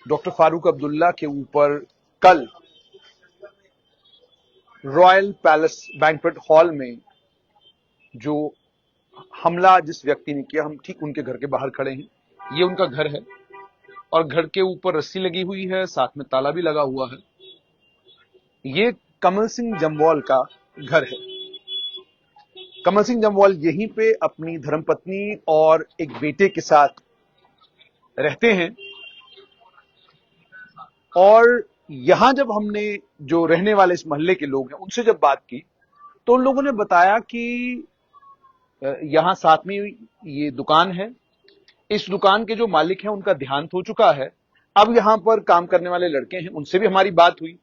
Doctor Farooq Abdullah के ऊपर कल रॉयल पैलेस बैंक्वेट हॉल में जो हमला जिस व्यक्ति ने किया, हम ठीक उनके घर के बाहर खड़े हैं। ये उनका घर है और घर के ऊपर रस्सी लगी हुई है, साथ में ताला भी लगा हुआ है। ये कमल सिंह जम्वाल का घर है। कमल सिंह जम्वाल यहीं पे अपनी धर्मपत्नी और एक बेटे के साथ रहते हैं। और यहां जब हमने जो रहने वाले इस मोहल्ले के लोग हैं उनसे जब बात की तो उन लोगों ने बताया कि यहां साथ में ये दुकान है। इस दुकान के जो मालिक हैं उनका देहांत हो चुका है। अब यहां पर काम करने वाले लड़के हैं, उनसे भी हमारी बात हुई।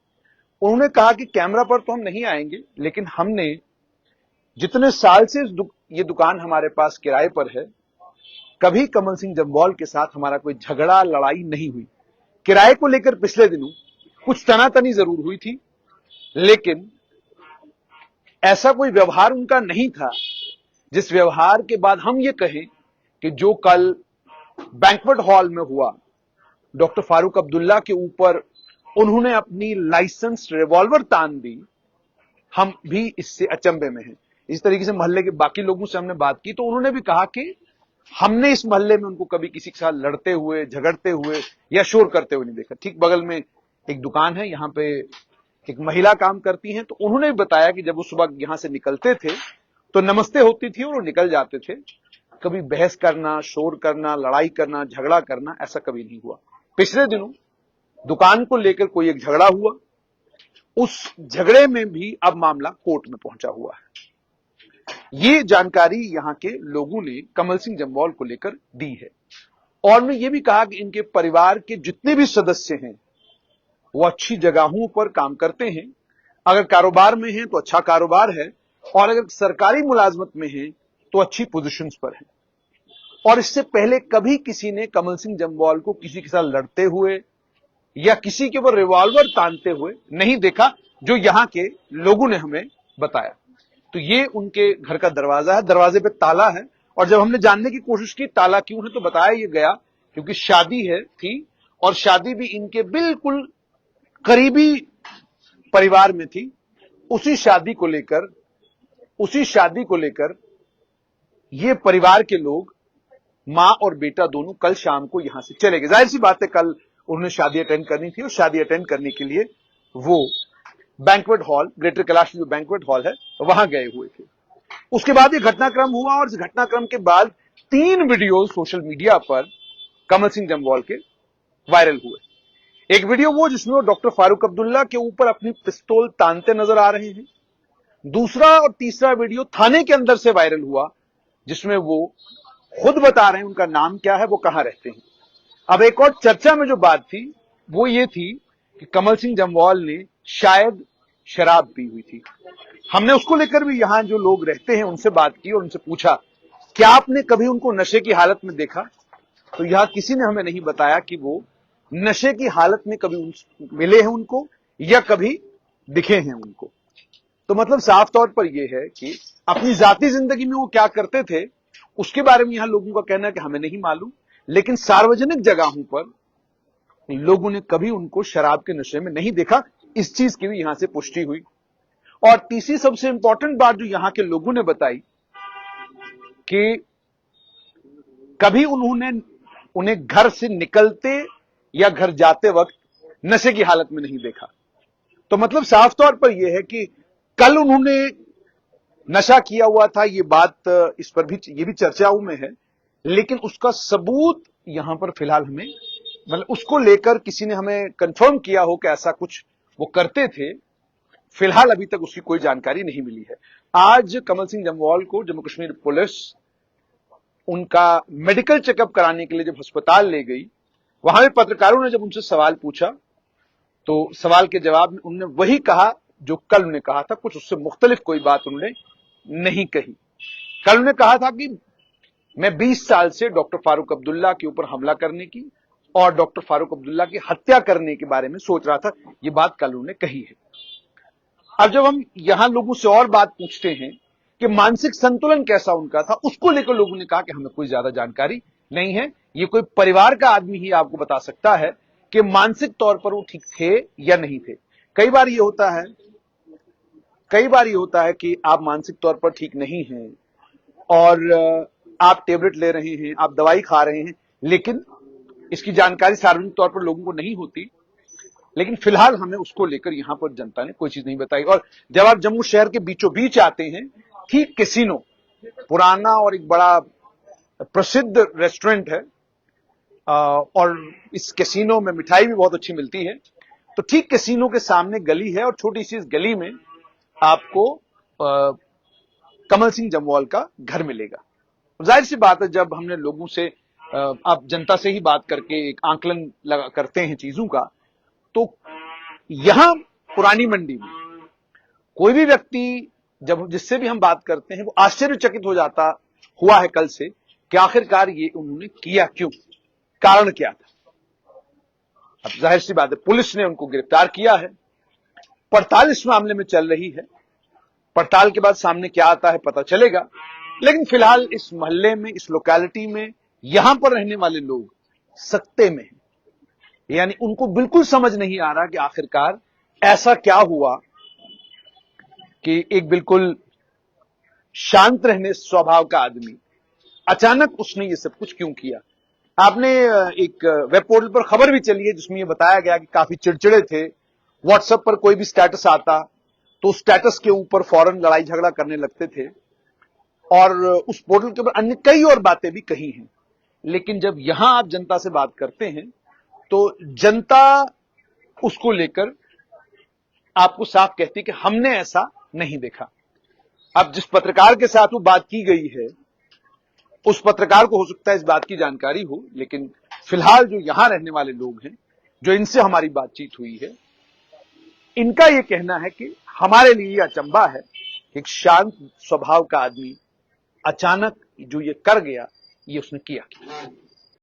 उन्होंने कहा कि कैमरा पर तो हम नहीं आएंगे, लेकिन हमने जितने साल से ये दुकान हमारे पास किराए पर है, कभी कमल सिंह जम्वाल के साथ हमारा कोई झगड़ा लड़ाई नहीं हुई। किराए को लेकर पिछले दिनों कुछ तनातनी जरूर हुई थी, लेकिन ऐसा कोई व्यवहार उनका नहीं था जिस व्यवहार के बाद हम ये कहें कि जो कल बैंक्वेट हॉल में हुआ, डॉक्टर फारूक अब्दुल्ला के ऊपर उन्होंने अपनी लाइसेंस रिवॉल्वर तान दी, हम भी इससे अचंभे में हैं। इस तरीके से मोहल्ले के बाकी लोगों से हमने बात की तो उन्होंने भी कहा कि हमने इस मोहल्ले में उनको कभी किसी के साथ लड़ते हुए, झगड़ते हुए या शोर करते हुए नहीं देखा। ठीक बगल में एक दुकान है, यहां पे एक महिला काम करती हैं, तो उन्होंने भी बताया कि जब वो सुबह यहां से निकलते थे तो नमस्ते होती थी और वो निकल जाते थे। कभी बहस करना, शोर करना, लड़ाई करना, झगड़ा करना, ऐसा कभी नहीं हुआ। पिछले दिनों दुकान को लेकर कोई एक झगड़ा हुआ, उस झगड़े में भी अब मामला कोर्ट में पहुंचा हुआ है। ये जानकारी यहां के लोगों ने कमल सिंह जम्वाल को लेकर दी है। और मैं ये भी कहा कि इनके परिवार के जितने भी सदस्य हैं वो अच्छी जगहों पर काम करते हैं। अगर कारोबार में हैं तो अच्छा कारोबार है, और अगर सरकारी मुलाजमत में हैं तो अच्छी पोजीशंस पर हैं। और इससे पहले कभी किसी ने कमल सिंह जम्वाल को किसी के साथ लड़ते हुए या किसी के ऊपर रिवॉल्वर तानते हुए नहीं देखा, जो यहां के लोगों ने हमें बताया। तो ये उनके घर का दरवाजा है, दरवाजे पे ताला है। और जब हमने जानने की कोशिश की ताला क्यों है, तो बताया ये गया क्योंकि शादी है थी, और शादी भी इनके बिल्कुल करीबी परिवार में थी। उसी शादी को लेकर ये परिवार के लोग, मां और बेटा दोनों, कल शाम को यहां से चले गए। जाहिर सी बात है, कल उन्होंने शादी अटेंड करनी थी और शादी अटेंड करने के लिए वो बैंक्वेट हॉल, ग्रेटर कैलाश जो बैंक्वेट हॉल है, वहां गए हुए थे। उसके बाद ये घटनाक्रम हुआ और इस घटनाक्रम के बाद 3 वीडियो सोशल मीडिया पर कमल सिंह जम्वाल के वायरल हुए। एक वीडियो वो जिसमें वो डॉक्टर फारूक अब्दुल्ला के ऊपर अपनी पिस्तौल तानते नजर आ रहे हैं। दूसरा और तीसरा वीडियो थाने के अंदर से वायरल हुआ, जिसमें वो खुद बता रहे हैं उनका नाम क्या है, वो कहां रहते हैं। अब एक और चर्चा में जो बात थी वो ये थी कि कमल सिंह जम्वाल ने शायद शराब पी हुई थी। हमने उसको लेकर भी यहां जो लोग रहते हैं उनसे बात की और उनसे पूछा, क्या आपने कभी उनको नशे की हालत में देखा? तो यहां किसी ने हमें नहीं बताया कि वो नशे की हालत में कभी मिले हैं उनको या कभी दिखे हैं उनको। तो मतलब साफ तौर पर यह है कि अपनी जाती जिंदगी में वो क्या करते थे उसके बारे में यहां लोगों का कहना है कि हमें नहीं मालूम, लेकिन सार्वजनिक जगहों पर लोगों ने कभी उनको शराब के नशे में नहीं देखा। इस चीज की भी यहां से पुष्टि हुई। और तीसरी सबसे इंपॉर्टेंट बात जो यहां के लोगों ने बताई कि कभी उन्हें घर से निकलते या घर जाते वक्त नशे की हालत में नहीं देखा। तो मतलब साफ तौर पर यह है कि कल उन्होंने नशा किया हुआ था, ये बात इस पर भी ये भी चर्चाओं में है, लेकिन उसका सबूत यहां पर फिलहाल हमें, मतलब उसको लेकर किसी ने हमें कंफर्म किया हो कि ऐसा कुछ वो करते थे, फिलहाल अभी तक उसकी कोई जानकारी नहीं मिली है। आज कमल सिंह जम्वाल को जम्मू कश्मीर पुलिस उनका मेडिकल चेकअप कराने के लिए जब अस्पताल ले गई, वहां भी पत्रकारों ने जब उनसे सवाल पूछा तो सवाल के जवाब में उन्होंने वही कहा जो कल उन्होंने कहा था, कुछ उससे मुख्तलिफ कोई बात उन्होंने नहीं कही। कल उन्होंने कहा था कि मैं 20 साल से डॉक्टर फारूक अब्दुल्ला के ऊपर हमला करने की और डॉक्टर फारूक अब्दुल्ला की हत्या करने के बारे में सोच रहा था। यह बात कल उन्होंने कही है। अब जब हम यहां लोगों से और बात पूछते हैं कि मानसिक संतुलन कैसा उनका था, उसको लेकर लोगों ने कहा कि हमें कोई ज्यादा जानकारी नहीं है, ये कोई परिवार का आदमी ही आपको बता सकता है कि मानसिक तौर पर वो ठीक थे या नहीं थे। कई बार ये होता है कि आप मानसिक तौर पर ठीक नहीं हैं और आप टेबलेट ले रहे हैं, आप दवाई खा रहे हैं, लेकिन इसकी जानकारी सार्वजनिक तौर पर लोगों को नहीं होती। लेकिन फिलहाल हमें उसको लेकर यहां पर जनता ने कोई चीज नहीं बताई। और जब आप जम्मू शहर के बीचों बीच आते हैं, ठीक कैसीनो, पुराना और एक बड़ा प्रसिद्ध रेस्टोरेंट है, और इस कैसीनो में मिठाई भी बहुत अच्छी मिलती है। तो ठीक कैसीनो के सामने गली है और छोटी सी इस गली में आपको कमल सिंह जम्वाल का घर मिलेगा। जाहिर सी बात है, जब हमने लोगों से, आप जनता से ही बात करके एक आंकलन लगा करते हैं चीजों का, तो यहां पुरानी मंडी में कोई भी व्यक्ति जब जिससे भी हम बात करते हैं वो आश्चर्यचकित हो जाता हुआ है कल से कि आखिरकार ये उन्होंने किया क्यों, कारण क्या था। अब जाहिर सी बात है, पुलिस ने उनको गिरफ्तार किया है, पड़ताल इस मामले में चल रही है। पड़ताल के बाद सामने क्या आता है पता चलेगा। लेकिन फिलहाल इस मोहल्ले में, इस लोकेलिटी में, यहां पर रहने वाले लोग सत्ते में हैं। यानी उनको बिल्कुल समझ नहीं आ रहा कि आखिरकार ऐसा क्या हुआ कि एक बिल्कुल शांत रहने स्वभाव का आदमी अचानक उसने ये सब कुछ क्यों किया। आपने एक वेब पोर्टल पर खबर भी चली है जिसमें ये बताया गया कि काफी चिड़चिड़े थे। व्हाट्सएप पर कोई भी स्टेटस आता तो स्टेटस के ऊपर फौरन लड़ाई झगड़ा करने लगते थे, और उस पोर्टल के ऊपर अन्य कई और बातें भी कही हैं। लेकिन जब यहां आप जनता से बात करते हैं तो जनता उसको लेकर आपको साफ कहती है कि हमने ऐसा नहीं देखा। अब जिस पत्रकार के साथ वो बात की गई है, उस पत्रकार को हो सकता है इस बात की जानकारी हो, लेकिन फिलहाल जो यहां रहने वाले लोग हैं, जो इनसे हमारी बातचीत हुई है, इनका यह कहना है कि हमारे लिए यह अचंभा है कि एक शांत स्वभाव का आदमी अचानक जो ये कर गया, ये उसने किया।